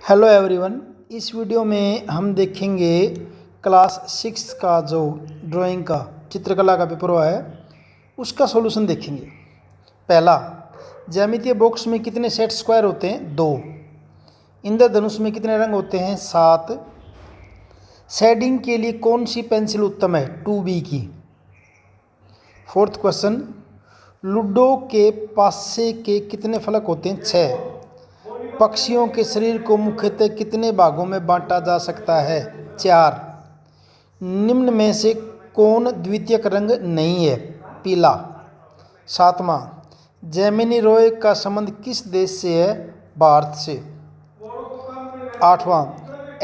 Hello everyone. इस video में हम देखेंगे क्लास 6 का जो ड्राइंग का चित्रकला का पेपर हुआ है उसका सॉल्यूशन देखेंगे। पहला, ज्यामितीय बॉक्स में कितने सेट स्क्वायर होते हैं? 2। इंद्रधनुष में कितने रंग होते हैं? 7। शेडिंग के लिए कौन सी पेंसिल उत्तम है? 2B की। फोर्थ क्वेश्चन, लूडो के पासे के कितने फलक होते हैं? 6। पक्षियों के शरीर को मुख्यतः कितने भागों में बांटा जा सकता है? 4। निम्न में से कौन द्वितीयक रंग नहीं है? पीला। 7वां, जेमिनी रॉय का संबंध किस देश से है? भारत से। 8वां,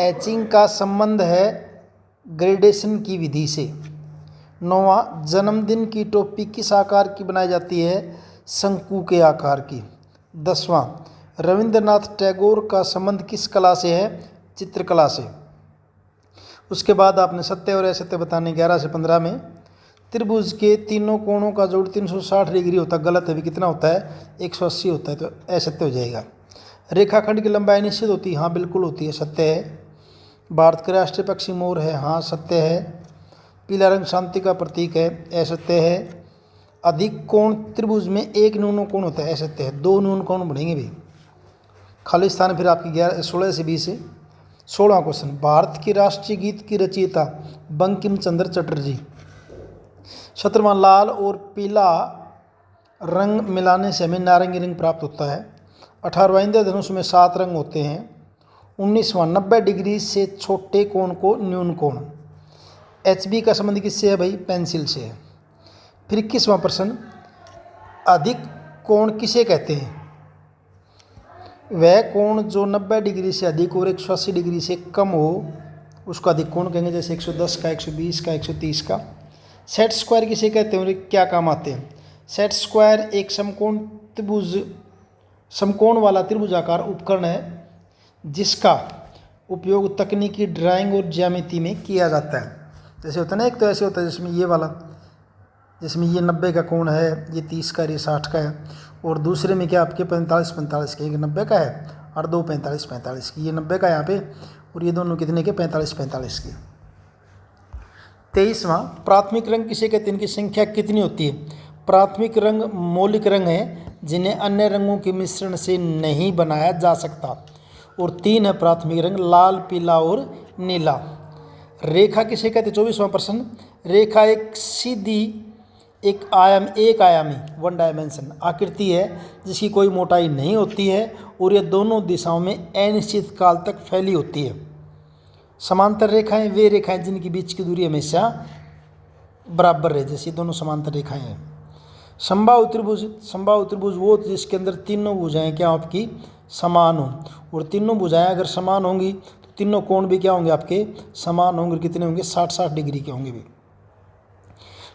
एचिंग का संबंध है ग्रेडेशन की विधि से। 9वां, जन्मदिन की टोपी किस आकार की बनाई जाती है? शंकु के आकार की। 10वां, रविंद्रनाथ टैगोर का संबंध किस कला से है? चित्रकला से। उसके बाद आपने सत्य और असत्य बताने 11 से 15 में। त्रिभुज के तीनों कोणों का जोड़ 360 डिग्री होता है, गलत है भी। कितना होता है? 180 होता है, तो असत्य हो जाएगा। रेखाखंड की लंबाई निश्चित होती है? हाँ बिल्कुल होती है, सत्य है। भारत के राष्ट्रीय पक्षी मोर है? हाँ सत्य है। पीला रंग शांति का प्रतीक है? असत्य है। अधिक कोण त्रिभुज में एक न्यून कोण होता है? असत्य है। 2 न्यून कोण बढ़ेंगे भी। खाली स्थान फिर आपकी 16 से 20 है। 16वां क्वेश्चन, भारत के राष्ट्रीय गीत की रचयिता बंकिम चंद्र चटर्जी। 17वां, लाल और पीला रंग मिलाने से हमें नारंगी रंग प्राप्त होता है। 18वां, इंद्रधनुष में 7 रंग होते हैं। 19वां, 90 डिग्री से छोटे कोण को न्यून कोण। HB का संबंध किससे है भाई? पेंसिल से है। फिर 21वां प्रश्न, अधिक कोण किसे कहते हैं? वह कोण जो 90 डिग्री से अधिक और 180 डिग्री से कम हो उसको अधिक कोण कहेंगे, जैसे 110 का, 120 का, 130 का। सेट स्क्वायर किसे कहते हैं और क्या काम आते हैं? सेट स्क्वायर एक समकोण वाला त्रिभुजाकार उपकरण है जिसका उपयोग तकनीकी ड्राइंग और ज्यामिति में किया जाता है। जैसे होता है ना, एक तो ऐसे होता है जिसमें ये वाला, जिसमें ये 90 का कोण है, ये 30 का, ये 60 का है, और दूसरे में क्या आपके 45 का, एक 90 का है और 2 45 की। ये 90 का यहाँ पे, और ये दोनों कितने के? 45 के। 23वां, प्राथमिक रंग किसे कहते हैं? इनकी संख्या कितनी होती है? प्राथमिक रंग मौलिक रंग है जिन्हें अन्य रंगों के मिश्रण से नहीं बनाया जा सकता। और 3 है प्राथमिक रंग, लाल, पीला और नीला। रेखा किसे कहते हैं? 24वां प्रश्न, रेखा एक सीधी एक आयामी 1 डायमेंशन आकृति है जिसकी कोई मोटाई नहीं होती है और यह दोनों दिशाओं में अनिश्चित काल तक फैली होती है। समांतर रेखाएं वे रेखाएं जिनके बीच की दूरी हमेशा बराबर रहे, जैसे दोनों समांतर रेखाएं हैं। समबाहु त्रिभुज वो जिसके अंदर तीनों भुजाएं क्या आपकी समान हो, और तीनों भुजाएं अगर समान होंगी तो तीनों कोण भी क्या होंगे? आपके समान होंगे। कितने होंगे? 60-60 डिग्री के होंगे भी।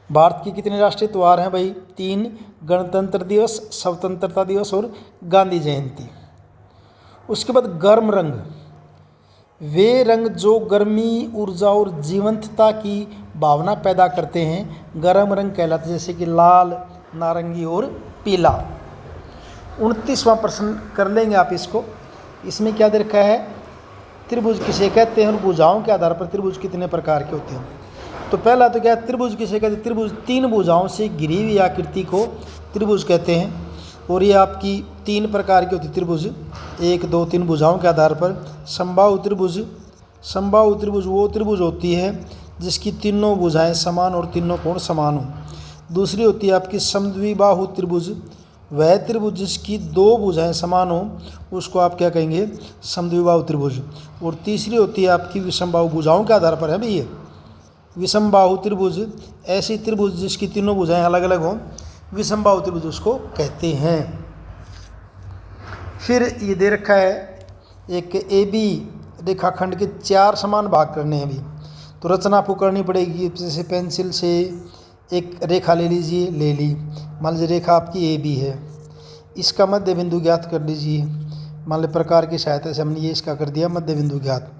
भारत के कितने राष्ट्रीय त्यौहार हैं भाई? 3, गणतंत्र दिवस, स्वतंत्रता दिवस और गांधी जयंती। उसके बाद गर्म रंग, वे रंग जो गर्मी, ऊर्जा और जीवंतता की भावना पैदा करते हैं गर्म रंग कहलाते हैं, जैसे कि लाल, नारंगी और पीला। 29वां प्रश्न कर लेंगे आप इसको। इसमें क्या दे रखा है? त्रिभुज किसे कहते हैं और भुजाओं के आधार पर त्रिभुज कितने प्रकार के होते हैं? तो पहला तो क्या है, त्रिभुज किसे कहते हैं? त्रिभुज 3 भुजाओं से घिरी हुई आकृति को त्रिभुज कहते हैं, और ये आपकी 3 प्रकार की होती है त्रिभुज, 1, 2, 3 भुजाओं के आधार पर। समबाहु त्रिभुज वो त्रिभुज होती है जिसकी तीनों भुजाएं समान और तीनों कोण समान हो। दूसरी होती है आपकी समद्विबाहु त्रिभुज, वह त्रिभुज जिसकी 2 भुजाएं समान हो उसको आप क्या कहेंगे? समद्विबाहु त्रिभुज। और तीसरी होती है आपकी विषमबाहु, भुजाओं के आधार पर है भाई ये विषमबाहु त्रिभुज, ऐसी त्रिभुज जिसकी तीनों भुजाएं अलग अलग हों, विषमबाहु त्रिभुज उसको कहते हैं। फिर ये दे रखा है एक AB रेखाखंड के 4 समान भाग करने हैं अभी, तो रचना आपको करनी पड़ेगी। जैसे पेंसिल से एक रेखा ले लीजिए, ले ली, मान लीजिए रेखा आपकी AB है, इसका मध्य बिंदु ज्ञात कर लीजिए। मान लीजिए प्रकार की सहायता से हमने ये इसका कर दिया मध्य बिंदु ज्ञात,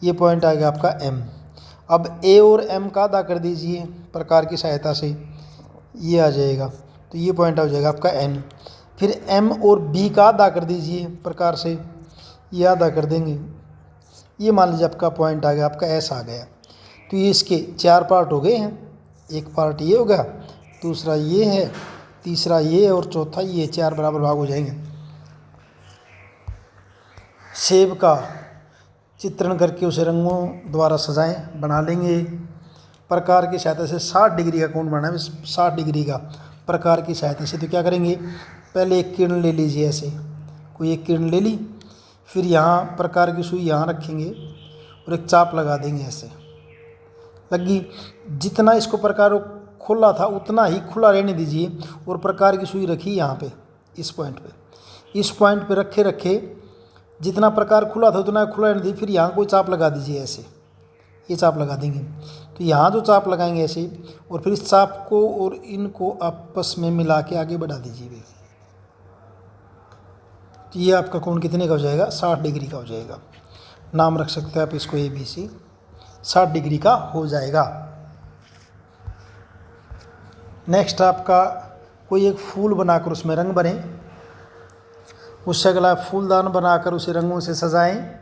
ये पॉइंट आ गया आपका M। अब A और M का अदा कर दीजिए प्रकार की सहायता से, ये आ जाएगा, तो ये पॉइंट आ जाएगा आपका N। फिर M और B का अदा कर दीजिए प्रकार से, ये आधा कर देंगे। ये मान लीजिए आपका पॉइंट आ गया, आपका ऐसा आ गया। तो ये इसके 4 पार्ट हो गए हैं। एक पार्ट ये होगा, दूसरा ये है, तीसरा ये है और चौथा ये। 4 बराबर भाग हो जाएंगे। सेब का चित्रण करके उसे रंगों द्वारा सजाएं, बना लेंगे। प्रकार की सहायता से 60 डिग्री का कोण बनाना है। 60 डिग्री का प्रकार की सहायता से तो क्या करेंगे, पहले एक किरण ले लीजिए। ऐसे कोई एक किरण ले ली, फिर यहाँ प्रकार की सुई यहाँ रखेंगे और एक चाप लगा देंगे। ऐसे लगी। जितना इसको प्रकार खुला था उतना ही खुला रहने दीजिए और प्रकार की सुई रखी यहाँ पे, इस पॉइंट पे। इस पॉइंट पे रखे रखे जितना प्रकार खुला था उतना खुला रहने दीजिए। फिर यहाँ कोई चाप लगा दीजिए। ऐसे ये चाप लगा देंगे। तो यहाँ जो चाप लगाएंगे ऐसे, और फिर इस चाप को और इनको आपस में मिला के आगे बढ़ा दीजिए। तो ये आपका कोण कितने का हो जाएगा, 60 डिग्री का हो जाएगा। नाम रख सकते हैं आप इसको ABC। 60 डिग्री का हो जाएगा। नेक्स्ट आपका कोई एक फूल बनाकर उसमें रंग भरें। उससे अगला फूलदान बनाकर उसे रंगों से सजाएं।